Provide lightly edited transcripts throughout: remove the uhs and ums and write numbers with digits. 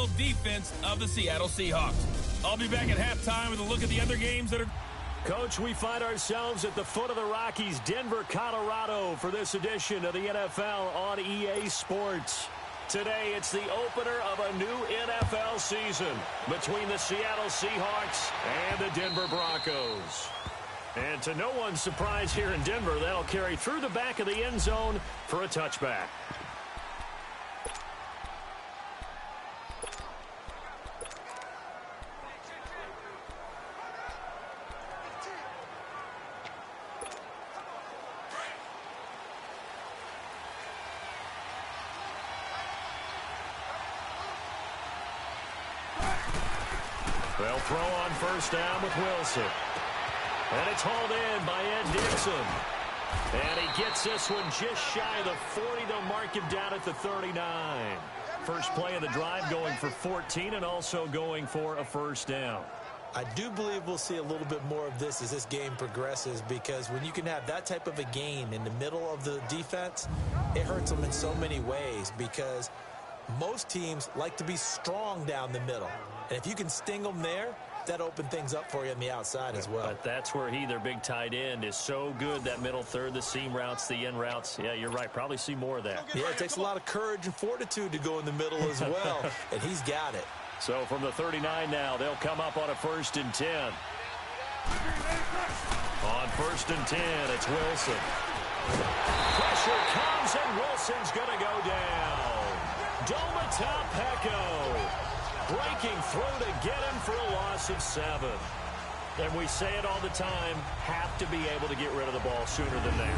phenomenal defense of the Seattle Seahawks. I'll be back at halftime with a look at the other games that are... Coach, we find ourselves at the foot of the Rockies, Denver, Colorado, for this edition of the NFL on EA Sports. Today, it's the opener of a new NFL season between the Seattle Seahawks and the Denver Broncos. And to no one's surprise here in Denver, that'll carry through the back of the end zone for a touchback. They'll throw on first down with Wilson. And it's hauled in by Ed Dixon. And he gets this one just shy of the 40. They'll mark him down at the 39. First play of the drive going for 14 and also going for a first down. I do believe we'll see a little bit more of this as this game progresses, because when you can have that type of a gain in the middle of the defense, it hurts them in so many ways, because most teams like to be strong down the middle. And if you can sting them there, that opens things up for you on the outside as well. But that's where their big tight end, is so good, that middle third, the seam routes, the end routes. Yeah, you're right. Probably see more of that. Yeah, it takes a lot of courage and fortitude to go in the middle as well, and he's got it. So from the 39 now, they'll come up on a 1st and 10. On 1st and 10, it's Wilson. Pressure comes, and Wilson's going to go down. Domata Peko breaking through to get him for a loss of 7. And we say it all the time, have to be able to get rid of the ball sooner than that.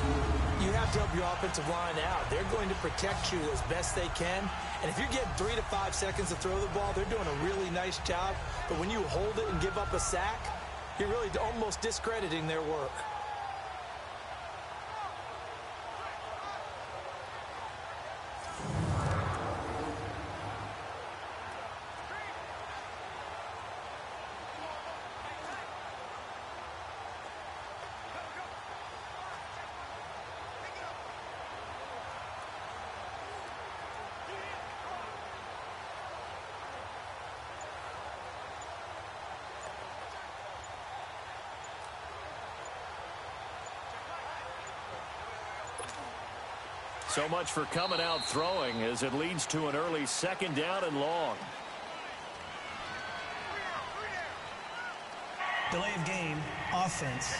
You have to help your offensive line out. They're going to protect you as best they can. And if you're getting 3 to 5 seconds to throw the ball, they're doing a really nice job. But when you hold it and give up a sack, you're really almost discrediting their work. So much for coming out throwing, as it leads to an early 2nd down and long. Delay of game, offense.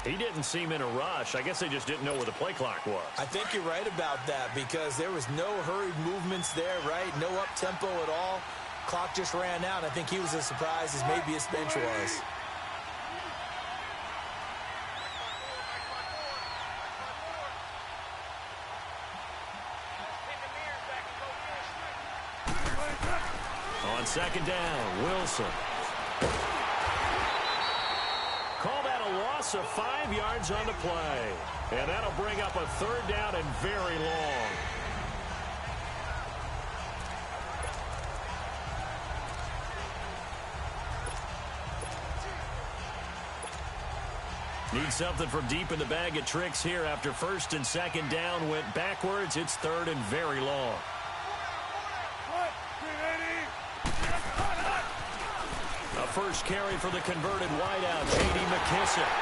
He didn't seem in a rush. I guess they just didn't know where the play clock was. I think you're right about that, because there was no hurried movements there, right? No up-tempo at all. Clock just ran out. I think he was as surprised as maybe his bench was. On 2nd down, Wilson. Call that a loss of 5 yards on the play. And that'll bring up a 3rd down and very long. Need something from deep in the bag of tricks here after 1st and 2nd down went backwards. It's 3rd and very long. A first carry for the converted wideout, J.D. McKissick.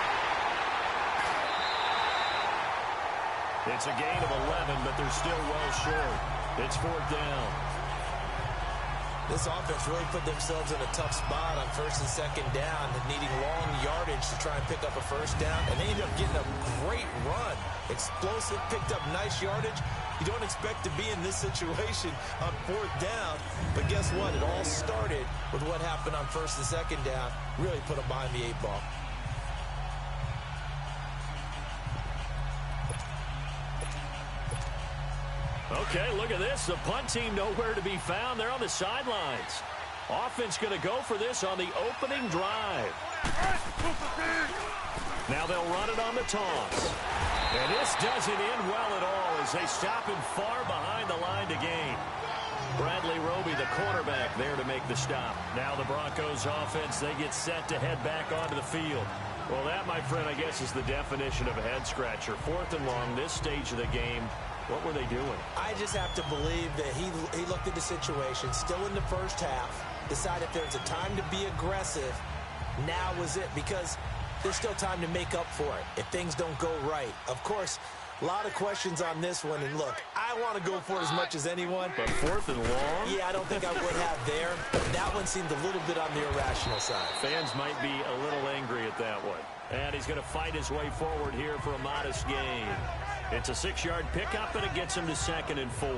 It's a gain of 11, but they're still well short. It's 4th down. This offense really put themselves in a tough spot on 1st and 2nd down, needing long yardage to try and pick up a first down, and they ended up getting a great run. Explosive, picked up nice yardage. You don't expect to be in this situation on 4th down, but guess what? It all started with what happened on 1st and 2nd down. Really put them behind the 8 ball. Okay, look at this. The punt team nowhere to be found. They're on the sidelines. Offense going to go for this on the opening drive. Now they'll run it on the toss. And this doesn't end well at all as they stop him far behind the line to gain. Bradley Roby, the quarterback, there to make the stop. Now the Broncos offense, they get set to head back onto the field. Well, that, my friend, I guess is the definition of a head-scratcher. 4th and long, this stage of the game. What were they doing? I just have to believe that he looked at the situation, still in the first half, decided if there's a time to be aggressive, now was it, because there's still time to make up for it if things don't go right. Of course, a lot of questions on this one, and look, I want to go for it as much as anyone. But 4th and long? Yeah, I don't think I would have there. That one seemed a little bit on the irrational side. Fans might be a little angry at that one. And he's going to fight his way forward here for a modest gain. It's a 6-yard pickup, and it gets him to 2nd and 4.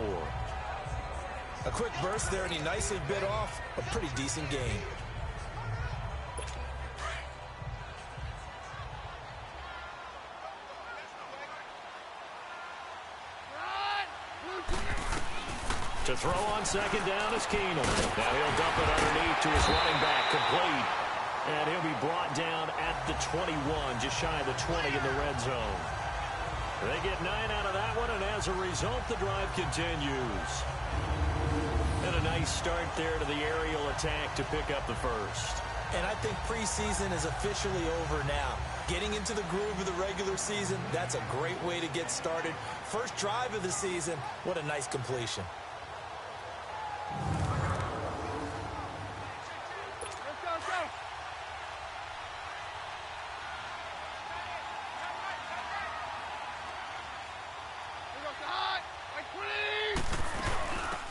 A quick burst there, and he nicely bit off a pretty decent gain. To throw on 2nd down is Keenum. Now he'll dump it underneath to his running back, complete. And he'll be brought down at the 21, just shy of the 20 in the red zone. They get 9 out of that one, and as a result, the drive continues. And a nice start there to the aerial attack to pick up the first. And I think preseason is officially over now. Getting into the groove of the regular season, that's a great way to get started. First drive of the season, what a nice completion.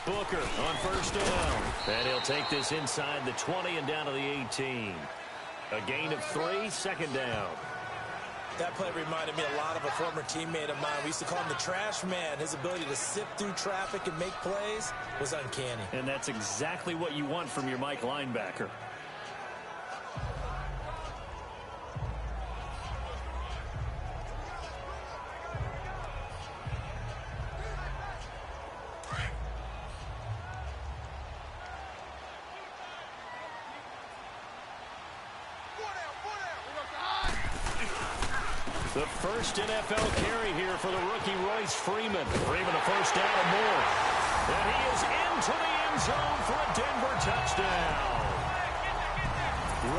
Booker on 1st down. And he'll take this inside the 20 and down to the 18. A gain of 3, 2nd down. That play reminded me a lot of a former teammate of mine. We used to call him the trash man. His ability to sift through traffic and make plays was uncanny. And that's exactly what you want from your Mike linebacker. The first NFL carry here for the rookie Royce Freeman. Freeman a 1st down and more. And he is into the end zone for a Denver touchdown.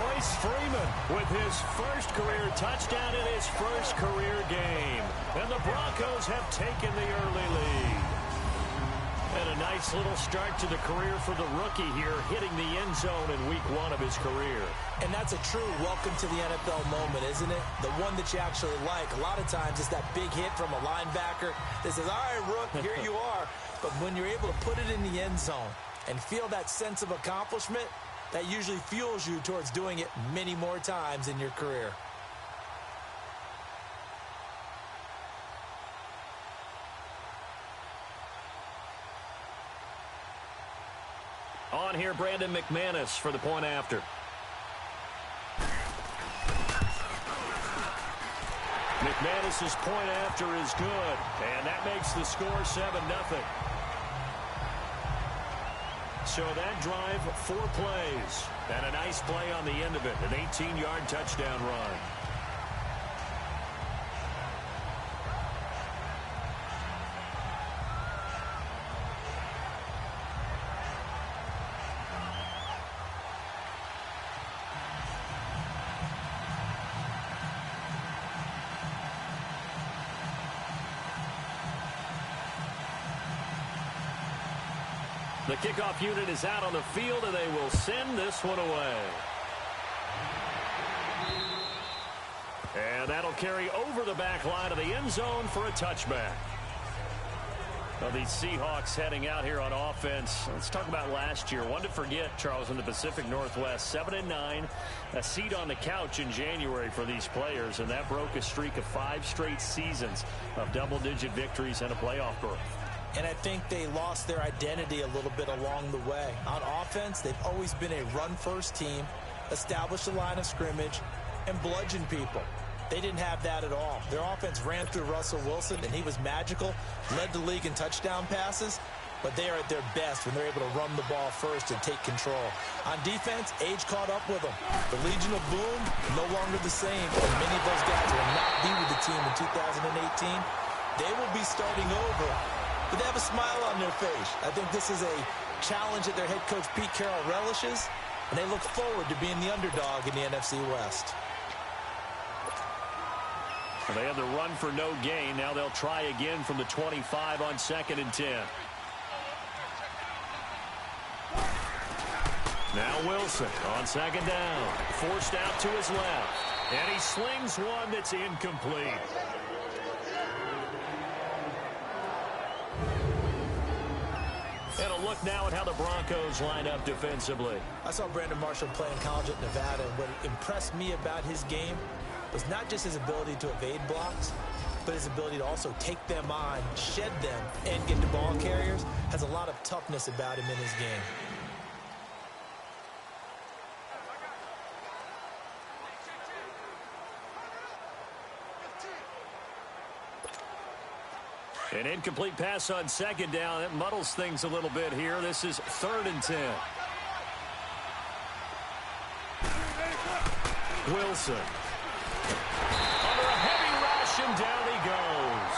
Royce Freeman with his first career touchdown in his first career game. And the Broncos have taken the early lead. And a nice little start to the career for the rookie here, hitting the end zone in week 1 of his career. And that's a true welcome to the NFL moment, isn't it? The one that you actually like. A lot of times it's that big hit from a linebacker that says, all right, Rook, here you are. But when you're able to put it in the end zone and feel that sense of accomplishment, that usually fuels you towards doing it many more times in your career. On here, Brandon McManus for the point after. McManus's point after is good, and that makes the score 7-0. So that drive, 4 plays, and a nice play on the end of it, an 18-yard touchdown run. The kickoff unit is out on the field, and they will send this one away. And that'll carry over the back line of the end zone for a touchback. Well, the Seahawks heading out here on offense. Let's talk about last year. One to forget, Charles, in the Pacific Northwest. 7-9, a seat on the couch in January for these players, and that broke a streak of 5 straight seasons of double-digit victories and a playoff berth. And I think they lost their identity a little bit along the way. On offense, they've always been a run-first team, established a line of scrimmage, and bludgeon people. They didn't have that at all. Their offense ran through Russell Wilson, and he was magical, led the league in touchdown passes, but they are at their best when they're able to run the ball first and take control. On defense, age caught up with them. The Legion of Boom, no longer the same, and many of those guys will not be with the team in 2018. They will be starting over, but they have a smile on their face. I think this is a challenge that their head coach Pete Carroll relishes, and they look forward to being the underdog in the NFC West. Well, they had the run for no gain. Now they'll try again from the 25 on 2nd and 10. Now Wilson on 2nd down. Forced out to his left. And he slings one that's incomplete. And a look now at how the Broncos line up defensively. I saw Brandon Marshall play in college at Nevada, and what impressed me about his game was not just his ability to evade blocks, but his ability to also take them on, shed them, and get to ball carriers. Has a lot of toughness about him in his game. An incomplete pass on 2nd down. That muddles things a little bit here. This is 3rd and 10. Wilson. Under a heavy rush, and down he goes.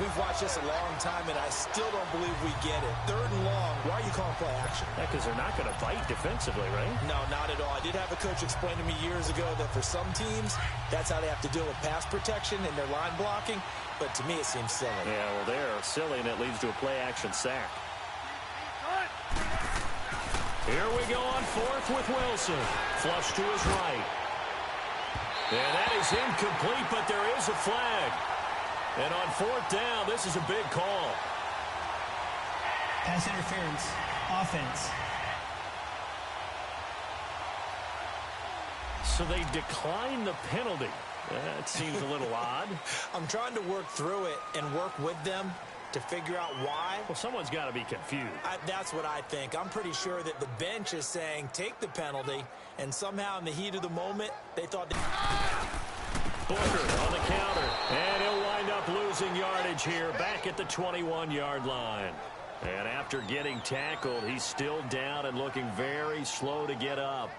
We've watched this a long time, and I still don't believe we get it. 3rd and long. Why are you calling play action? Because they're not going to bite defensively, right? No, not at all. I did have a coach explain to me years ago that for some teams, that's how they have to deal with pass protection and their line blocking. But to me, it seems silly. Yeah, well, they're silly, and it leads to a play-action sack. Here we go on 4th with Wilson. Flush to his right. And that is incomplete, but there is a flag. And on 4th down, this is a big call. Pass interference. Offense. So they decline the penalty. That seems a little odd. I'm trying to work through it and work with them to figure out why. Well, someone's got to be confused. That's what I think. I'm pretty sure that the bench is saying take the penalty, and somehow in the heat of the moment, they thought... Booker on the counter, and he'll wind up losing yardage here back at the 21-yard line. And after getting tackled, he's still down and looking very slow to get up.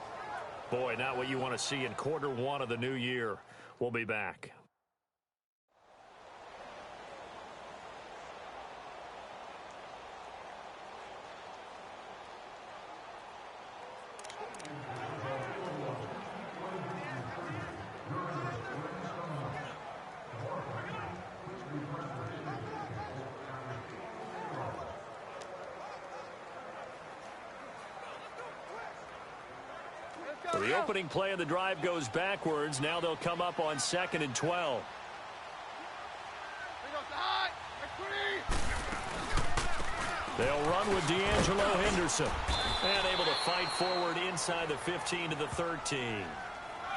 Boy, not what you want to see in quarter 1 of the new year. We'll be back. The opening play of the drive goes backwards. Now they'll come up on 2nd and 12. They'll run with D'Angelo Henderson. And able to fight forward inside the 15 to the 13.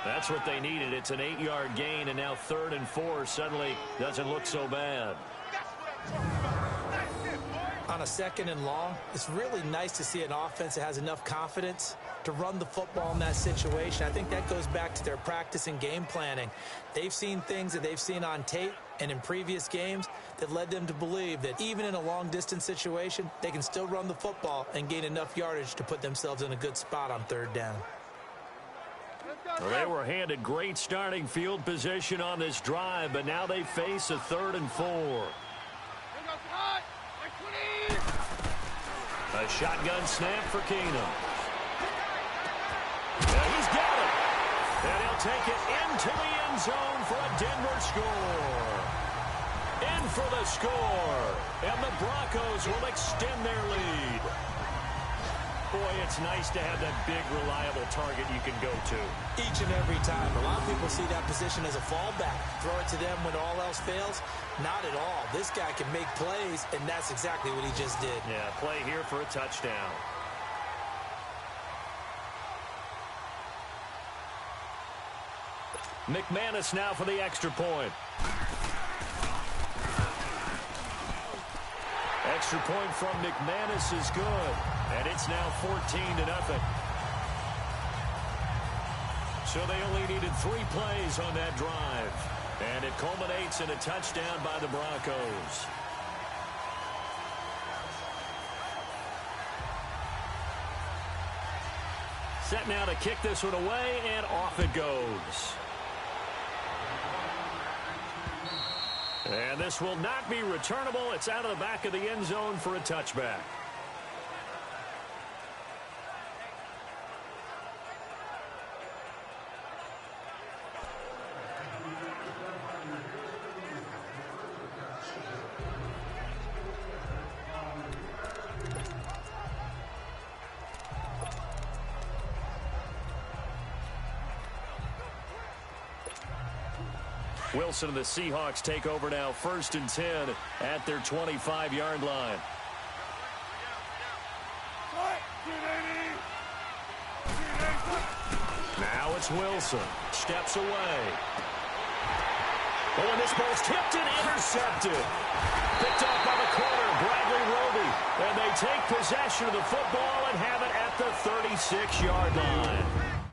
That's what they needed. It's an 8-yard gain, and now 3rd and 4 suddenly doesn't look so bad. On a 2nd and long, it's really nice to see an offense that has enough confidence to run the football in that situation. I think that goes back to their practice and game planning. They've seen things that they've seen on tape and in previous games that led them to believe that even in a long-distance situation, they can still run the football and gain enough yardage to put themselves in a good spot on 3rd down. Well, they were handed great starting field position on this drive, but now they face a 3rd and 4. A shotgun snap for Keenum. And he's got it. And he'll take it into the end zone for a Denver score. In for the score. And the Broncos will extend their lead. Boy, it's nice to have that big, reliable target you can go to. Each and every time. A lot of people see that position as a fallback. Throw it to them when all else fails. Not at all. This guy can make plays, and that's exactly what he just did. Yeah, play here for a touchdown. McManus now for the extra point. Extra point from McManus is good. And it's now 14-0. So they only needed 3 plays on that drive. And it culminates in a touchdown by the Broncos. Set now to kick this one away, and off it goes. And this will not be returnable. It's out of the back of the end zone for a touchback. Wilson and the Seahawks take over now, 1st and 10 at their 25-yard line. Now it's Wilson. Steps away. Oh, and this ball's tipped and intercepted. Picked off by the corner, Bradley Roby. And they take possession of the football and have it at the 36-yard line.